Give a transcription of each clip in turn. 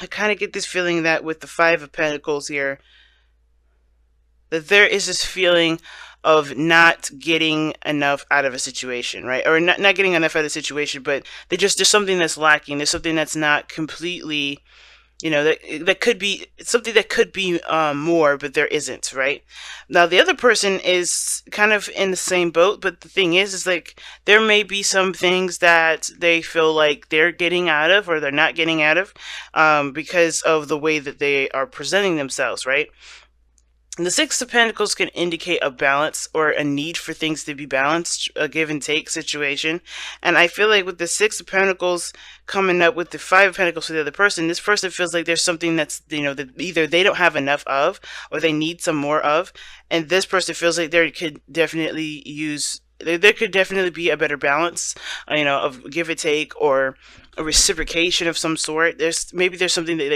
I kind of get this feeling that with the Five of Pentacles here, that there is this feeling of not getting enough out of a situation, right? Or not getting enough out of the situation, but there's something that's lacking. There's something that's not completely, that could be something that could be more, but there isn't, right? Now the other person is kind of in the same boat, but the thing is like there may be some things that they feel like they're getting out of or they're not getting out of because of the way that they are presenting themselves, right? The Six of Pentacles can indicate a balance or a need for things to be balanced, a give and take situation. And I feel like with the Six of Pentacles coming up with the Five of Pentacles for the other person, this person feels like there's something that's, that either they don't have enough of or they need some more of. And this person feels like there could definitely be a better balance, of give and take or a reciprocation of some sort. There's something that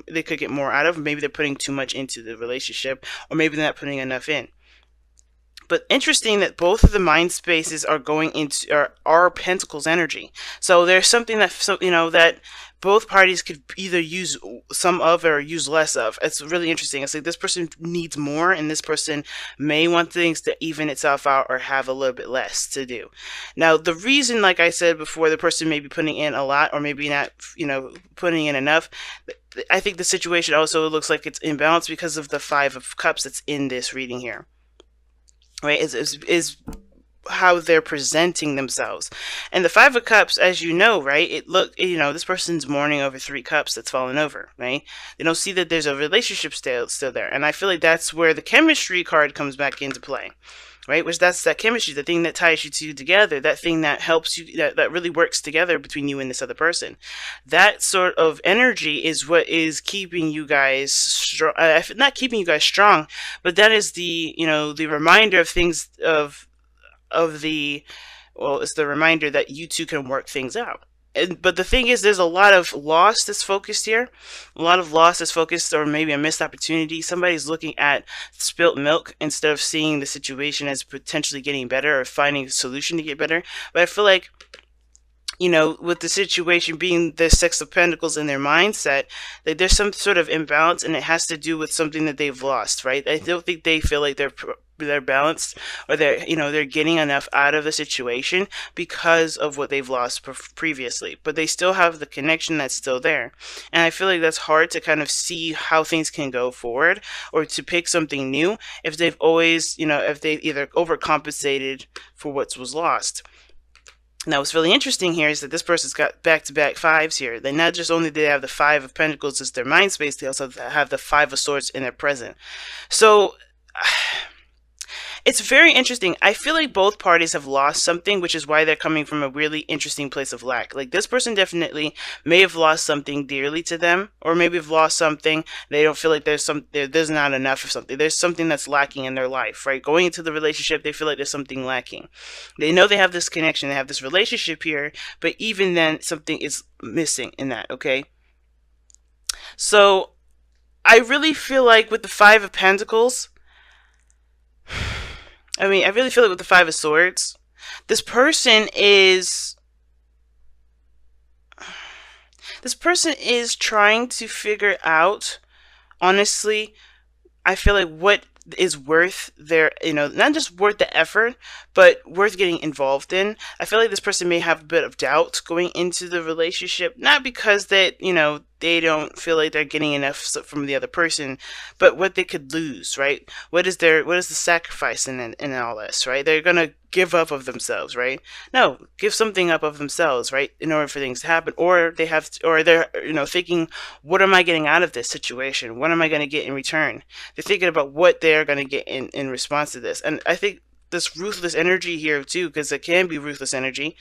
they could get more out of. Maybe they're putting too much into the relationship, or maybe they're not putting enough in. But interesting that both of the mind spaces are going into are Pentacles energy. So there's something that both parties could either use some of or use less of. It's really interesting. It's like this person needs more, and this person may want things to even itself out or have a little bit less to do. Now, the reason, like I said before, the person may be putting in a lot or maybe not, putting in enough. I think the situation also looks like it's imbalanced because of the Five of Cups that's in this reading here. Right, is how they're presenting themselves. And the Five of Cups, as you know, right, this person's mourning over 3 cups that's fallen over, right? They don't see that there's a relationship still there. And I feel like that's where the chemistry card comes back into play, right? Which that's that chemistry, the thing that ties you two together, that thing that helps you, that really works together between you and this other person. That sort of energy is what is keeping you guys strong, not keeping you guys strong, but that is the reminder of things it's the reminder that you two can work things out. But the thing is, there's a lot of loss that's focused here. A lot of loss that's focused, or maybe a missed opportunity. Somebody's looking at spilt milk instead of seeing the situation as potentially getting better or finding a solution to get better. But I feel like, with the situation being the Six of Pentacles in their mindset, that there's some sort of imbalance, and it has to do with something that they've lost, right? I don't think they feel like they're balanced, or they're getting enough out of the situation because of what they've lost previously, but they still have the connection that's still there. And I feel like that's hard to kind of see how things can go forward or to pick something new if they've always, if they either overcompensated for what was lost. Now, what's really interesting here is that this person's got back-to-back fives here. They not just only do they have the Five of Pentacles as their mind space, they also have the Five of Swords in their present. So it's very interesting. I feel like both parties have lost something, which is why they're coming from a really interesting place of lack. Like, this person definitely may have lost something dearly to them, or maybe have lost something. They don't feel like there's not enough of something. There's something that's lacking in their life, right? Going into the relationship, they feel like there's something lacking. They know they have this connection, they have this relationship here, but even then, something is missing in that, okay? So, I really feel like with the Five of Pentacles, I really feel like with the Five of Swords, this person is trying to figure out, honestly, I feel like what is worth their, not just worth the effort, but worth getting involved in. I feel like this person may have a bit of doubt going into the relationship, not because that, they don't feel like they're getting enough from the other person, but what they could lose, right? What is the sacrifice in all this, right? They're gonna give up of themselves, right? No, give something up of themselves, right? In order for things to happen, or they're thinking, what am I getting out of this situation? What am I gonna get in return? They're thinking about what they're gonna get in response to this, and I think this ruthless energy here too, because it can be ruthless energy.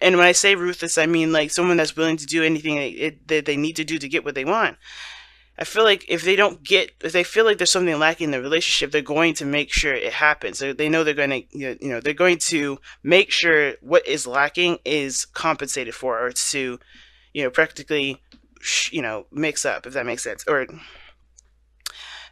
And when I say ruthless, I mean like someone that's willing to do anything that they need to do to get what they want. I feel like if they feel like there's something lacking in the relationship, they're going to make sure it happens. They know they're going to, they're going to make sure what is lacking is compensated for, or to, practically, mix up, if that makes sense. Or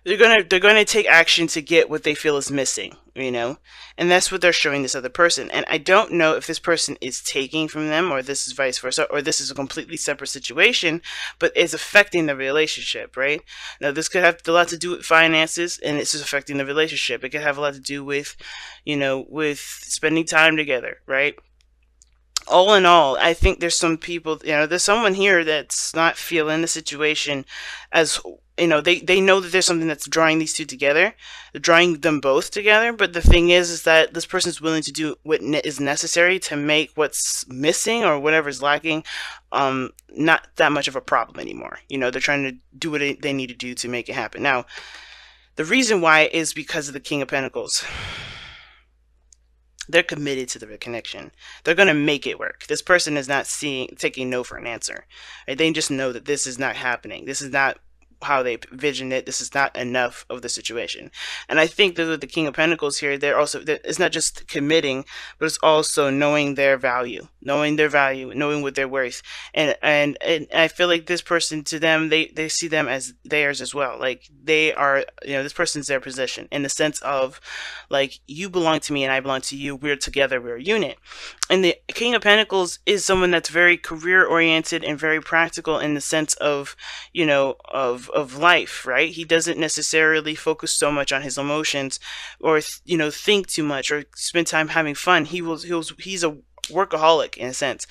they're gonna take action to get what they feel is missing, and that's what they're showing this other person. And I don't know if this person is taking from them, or this is vice versa, or this is a completely separate situation, but it's affecting the relationship, right? Now, this could have a lot to do with finances, and it's just affecting the relationship. It could have a lot to do with, with spending time together, right? All in all, I think there's some people, there's someone here that's not feeling the situation as, they know that there's something that's drawing these two together, drawing them both together. But the thing is that this person's willing to do what is necessary to make what's missing or whatever's lacking, not that much of a problem anymore. They're trying to do what they need to do to make it happen. Now, the reason why is because of the King of Pentacles. They're committed to the connection. They're going to make it work. This person is not taking no for an answer. Right? They just know that this is not happening. This is not how they envision it. This is not enough of the situation. And I think that with the King of Pentacles here, it's not just committing, but it's also knowing their value, knowing what they're worth. And I feel like this person, to them, they see them as theirs as well. Like, they are, this person's their possession, in the sense of, like, you belong to me and I belong to you. We're together. We're a unit. And the King of Pentacles is someone that's very career oriented and very practical, in the sense of, of life, right? He doesn't necessarily focus so much on his emotions, or think too much, or spend time having fun. He's a workaholic, in a sense.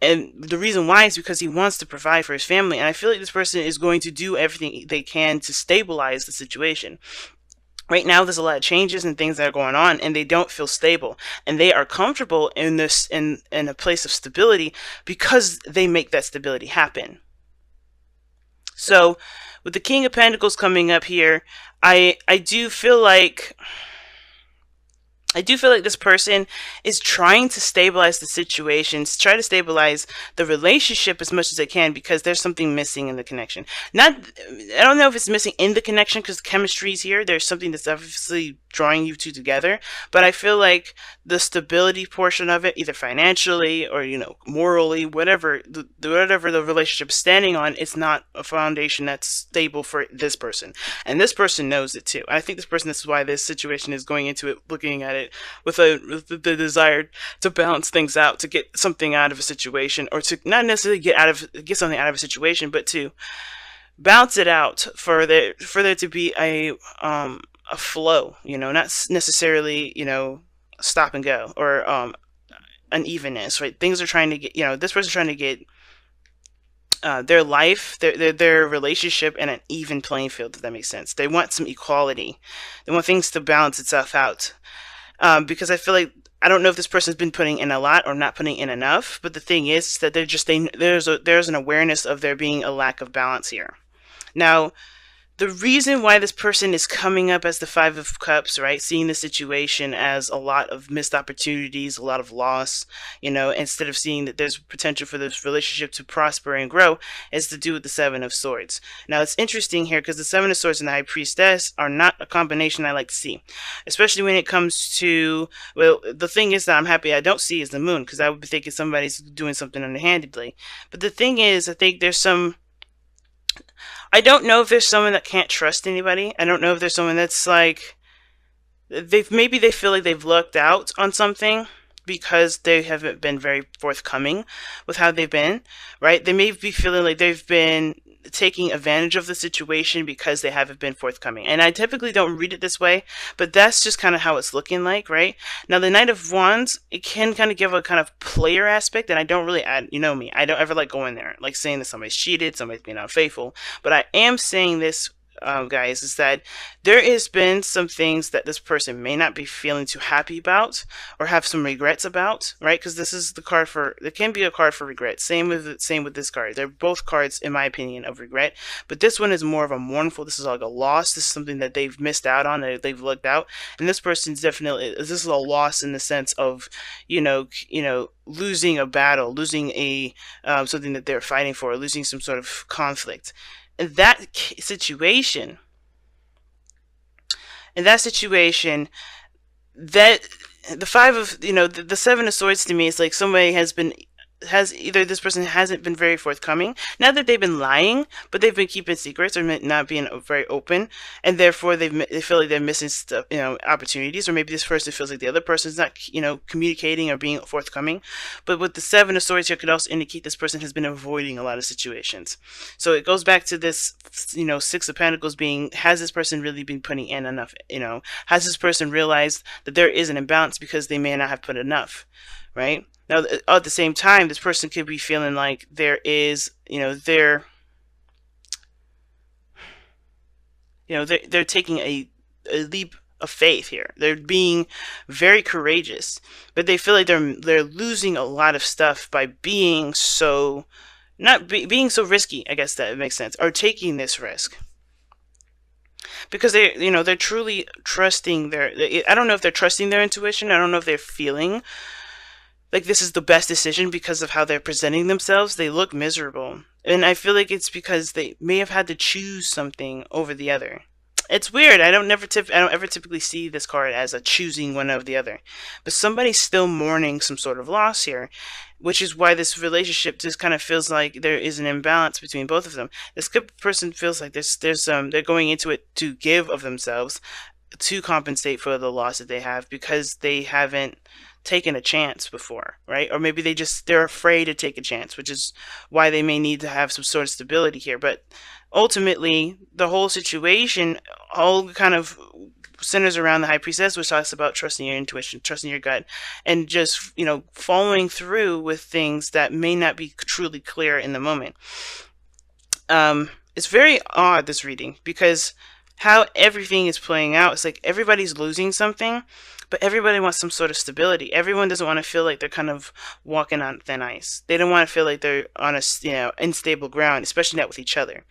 And the reason why is because he wants to provide for his family. And I feel like this person is going to do everything they can to stabilize the situation. Right now, there's a lot of changes and things that are going on, and they don't feel stable. And they are comfortable in a place of stability, because they make that stability happen. So, with the King of Pentacles coming up here, I do feel like this person is trying to stabilize the situations, try to stabilize the relationship as much as they can, because there's something missing in the connection. I don't know if it's missing in the connection, because chemistry is here. There's something that's obviously drawing you two together, but I feel like the stability portion of it, either financially or morally, whatever the relationship is standing on, it's not a foundation that's stable for this person, and this person knows it too. I think this is why this situation is going into it, looking at it with the desire to balance things out, to get something out of a situation, or to not necessarily get something out of a situation, but to balance it out, for there to be a flow, not necessarily, stop and go, or unevenness, right? Things are trying to get, this person's trying to get their life, their relationship in an even playing field, if that makes sense. They want some equality. They want things to balance itself out. Because I feel like, I don't know if this person's been putting in a lot or not putting in enough, but the thing is that there's an awareness of there being a lack of balance here. Now, the reason why this person is coming up as the Five of Cups, right, seeing the situation as a lot of missed opportunities, a lot of loss, instead of seeing that there's potential for this relationship to prosper and grow, is to do with the Seven of Swords. Now, it's interesting here, because the Seven of Swords and the High Priestess are not a combination I like to see, especially when it comes to, well, the thing is that I'm happy I don't see is the Moon, because I would be thinking somebody's doing something underhandedly. But the thing is, I think I don't know if there's someone that can't trust anybody. I don't know if there's someone that's like, maybe they feel like they've lucked out on something, because they haven't been very forthcoming with how they've been, right? They may be feeling like they've been taking advantage of the situation because they haven't been forthcoming. And I typically don't read it this way, but that's just kind of how it's looking like, right? Now, the Knight of Wands, it can kind of give a kind of player aspect, and I don't really add, me, I don't ever like going there, like saying that somebody's cheated, somebody's being unfaithful, but I am saying this, guys, is that there has been some things that this person may not be feeling too happy about, or have some regrets about, right? Because this is the card for, it can be a card for regret. Same with this card. They're both cards, in my opinion, of regret, but this one is more of a mournful. This is like a loss. This is something that they've missed out on, that they've looked out, and this person's definitely, this is a loss in the sense of, losing a battle, losing a something that they're fighting for, losing some sort of conflict. In that situation, that the Five of, the Seven of Swords to me is like somebody has been has either this person hasn't been very forthcoming, not that they've been lying, but they've been keeping secrets or not being very open, and therefore they feel like they're missing stuff, opportunities, or maybe this person feels like the other person's not, communicating or being forthcoming. But with the Seven of Swords here could also indicate this person has been avoiding a lot of situations. So it goes back to this, Six of Pentacles being, has this person really been putting in enough? Has this person realized that there is an imbalance because they may not have put enough, right? Now, at the same time, this person could be feeling like there is, they're taking a leap of faith here. They're being very courageous, but they feel like they're losing a lot of stuff by being so, not being so risky. I guess that makes sense, or taking this risk. Because they're truly trusting I don't know if they're trusting their intuition. I don't know if they're feeling like this is the best decision because of how they're presenting themselves. They look miserable. And I feel like it's because they may have had to choose something over the other. It's weird. I don't ever typically see this card as a choosing one over the other. But somebody's still mourning some sort of loss here, which is why this relationship just kind of feels like there is an imbalance between both of them. This person feels like they're going into it to give of themselves to compensate for the loss that they have because they haven't taken a chance before, right? Or maybe they're afraid to take a chance, which is why they may need to have some sort of stability here. But ultimately, the whole situation all kind of centers around the High Priestess, which talks about trusting your intuition, trusting your gut, and just, following through with things that may not be truly clear in the moment. It's very odd, this reading, because how everything is playing out, it's like everybody's losing something, but everybody wants some sort of stability. Everyone doesn't want to feel like they're kind of walking on thin ice. They don't want to feel like they're on a, unstable ground, especially not with each other.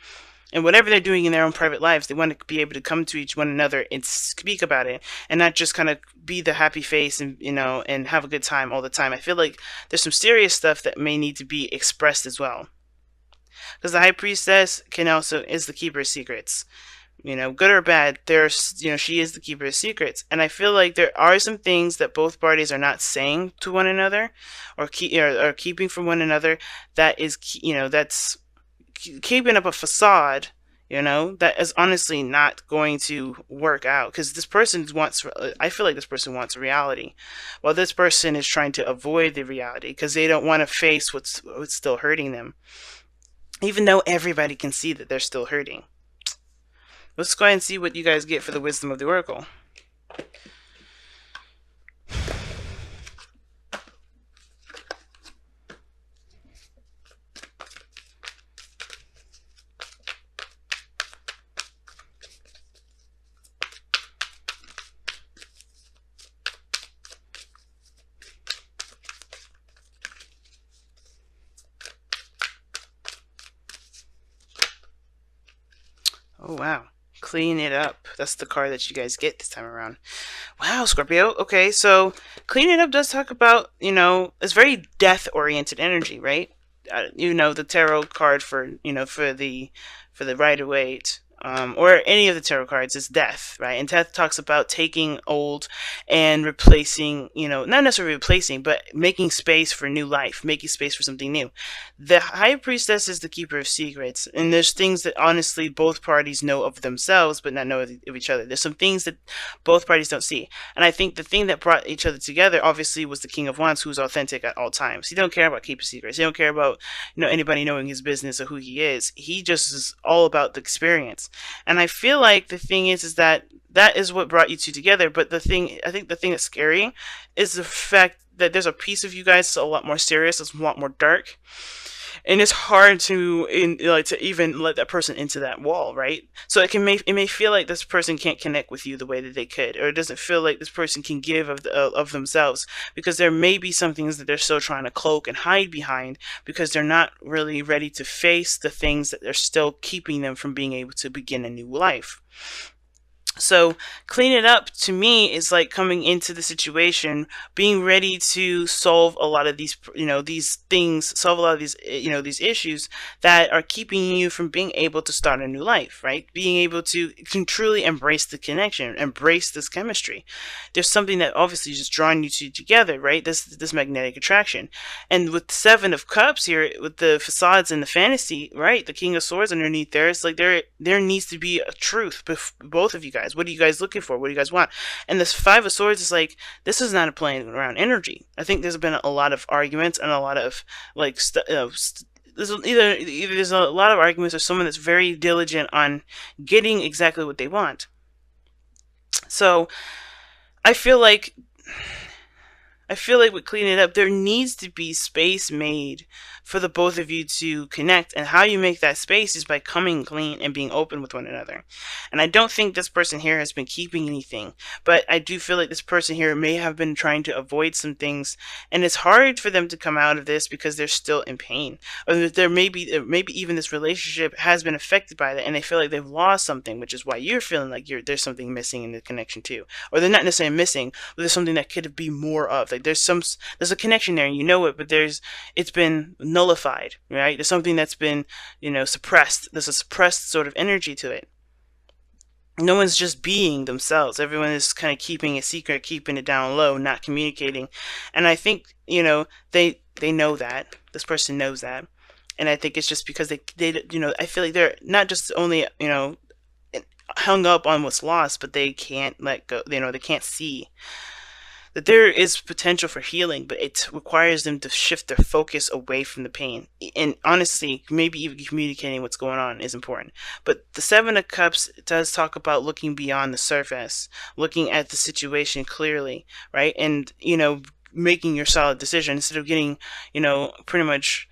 And whatever they're doing in their own private lives, they want to be able to come to each one another and speak about it, and not just kind of be the happy face and and have a good time all the time. I feel like there's some serious stuff that may need to be expressed as well, because the High Priestess is the keeper of secrets. Good or bad, she is the keeper of secrets. And I feel like there are some things that both parties are not saying to one another, or keeping from one another, that is, that's keeping up a facade, that is honestly not going to work out. Because I feel like this person wants reality, while this person is trying to avoid the reality because they don't want to face what's still hurting them, even though everybody can see that they're still hurting. Let's go ahead and see what you guys get for the wisdom of the Oracle. Oh, wow. Clean it up. That's the card that you guys get this time around. Wow, Scorpio. Okay, so clean it up does talk about, it's very death-oriented energy, right? The tarot card for, for the Rider-Waite, or any of the tarot cards is death, right? And death talks about taking old and replacing, not necessarily replacing, but making space for new life, making space for something new. The High Priestess is the keeper of secrets, and there's things that honestly both parties know of themselves, but not know of each other. There's some things that both parties don't see. And I think the thing that brought each other together, obviously, was the King of Wands, who's authentic at all times. He don't care about keeping secrets. He don't care about, anybody knowing his business or who he is. He just is all about the experience. And I feel like the thing is that is what brought you two together. But I think the thing that's scary is the fact that there's a piece of you guys that's a lot more serious, it's a lot more dark. And it's hard to even let that person into that wall, right? So it may feel like this person can't connect with you the way that they could, or it doesn't feel like this person can give of themselves, because there may be some things that they're still trying to cloak and hide behind, because they're not really ready to face the things that they're still keeping them from being able to begin a new life. So clean it up to me is like coming into the situation, being ready to solve a lot of these, these things, solve a lot of these, these issues that are keeping you from being able to start a new life, right? Being able to can truly embrace the connection, embrace this chemistry. There's something that obviously is just drawing you two together, right? This magnetic attraction. And with the Seven of Cups here, with the facades and the fantasy, right? The King of Swords underneath there, it's like there needs to be a truth, both of you guys. What are you guys looking for? What do you guys want? And this Five of Swords is like, this is not a playing around energy. I think there's been a lot of arguments and a lot of like there's either there's a lot of arguments or someone that's very diligent on getting exactly what they want. So I feel like with cleaning it up, there needs to be space made for the both of you to connect. And how you make that space is by coming clean and being open with one another. And I don't think this person here has been keeping anything, but I do feel like this person here may have been trying to avoid some things. And it's hard for them to come out of this because they're still in pain. Or there maybe even this relationship has been affected by that and they feel like they've lost something, which is why you're feeling like there's something missing in the connection too. Or they're not necessarily missing, but there's something that could be more of. Like there's a connection there and you know it, but it's been nullified, right? There's something that's been, suppressed. There's a suppressed sort of energy to it. No one's just being themselves. Everyone is kind of keeping a secret, keeping it down low, not communicating. And I think, they know that. This person knows that. And I think it's just because they I feel like they're not just only, hung up on what's lost, but they can't let go. They can't see that there is potential for healing, but it requires them to shift their focus away from the pain. And honestly, maybe even communicating what's going on is important. But the Seven of Cups does talk about looking beyond the surface, looking at the situation clearly, right? And, making your solid decision instead of getting, pretty much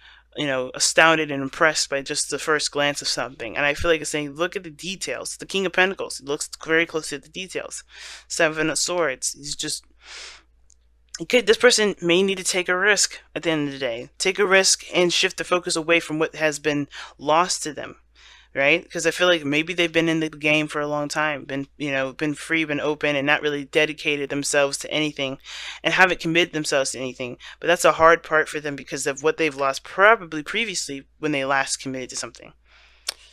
astounded and impressed by just the first glance of something. And I feel like it's saying, look at the details. The King of Pentacles looks very closely at the details. Seven of Swords, he's just, okay, this person may need to take a risk at the end of the day. Take a risk and shift the focus away from what has been lost to them, right? Because I feel like maybe they've been in the game for a long time, been free, been open, and not really dedicated themselves to anything, and haven't committed themselves to anything. But that's a hard part for them because of what they've lost probably previously when they last committed to something.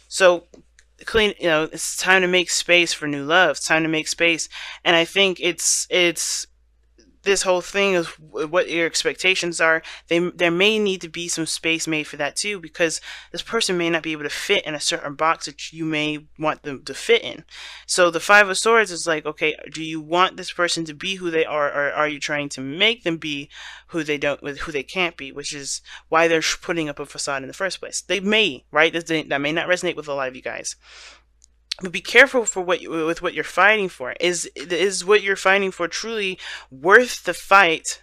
So it's time to make space for new love. It's time to make space, and I think it's this whole thing of what your expectations are. There may need to be some space made for that too, because this person may not be able to fit in a certain box that you may want them to fit in. So the Five of Swords is like, okay, do you want this person to be who they are, or are you trying to make them be who they can't be, which is why they're putting up a facade in the first place. They may, right? That may not resonate with a lot of you guys. But be careful for what you're fighting for. Is what you're fighting for truly worth the fight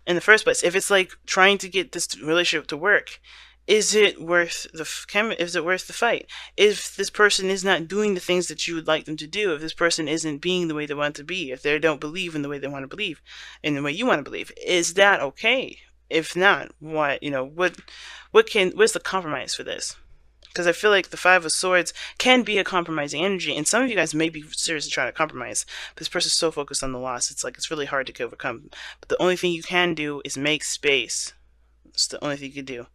in the first place? If it's like trying to get this relationship to work, is it worth the fight? If this person is not doing the things that you would like them to do, if this person isn't being the way they want to be, if they don't believe in the way they want to believe, in the way you want to believe, is that okay? If not, what's the compromise for this? Because I feel like the Five of Swords can be a compromising energy, and some of you guys may be seriously trying to compromise, but this person's so focused on the loss, it's really hard to overcome. But the only thing you can do is make space. It's the only thing you can do.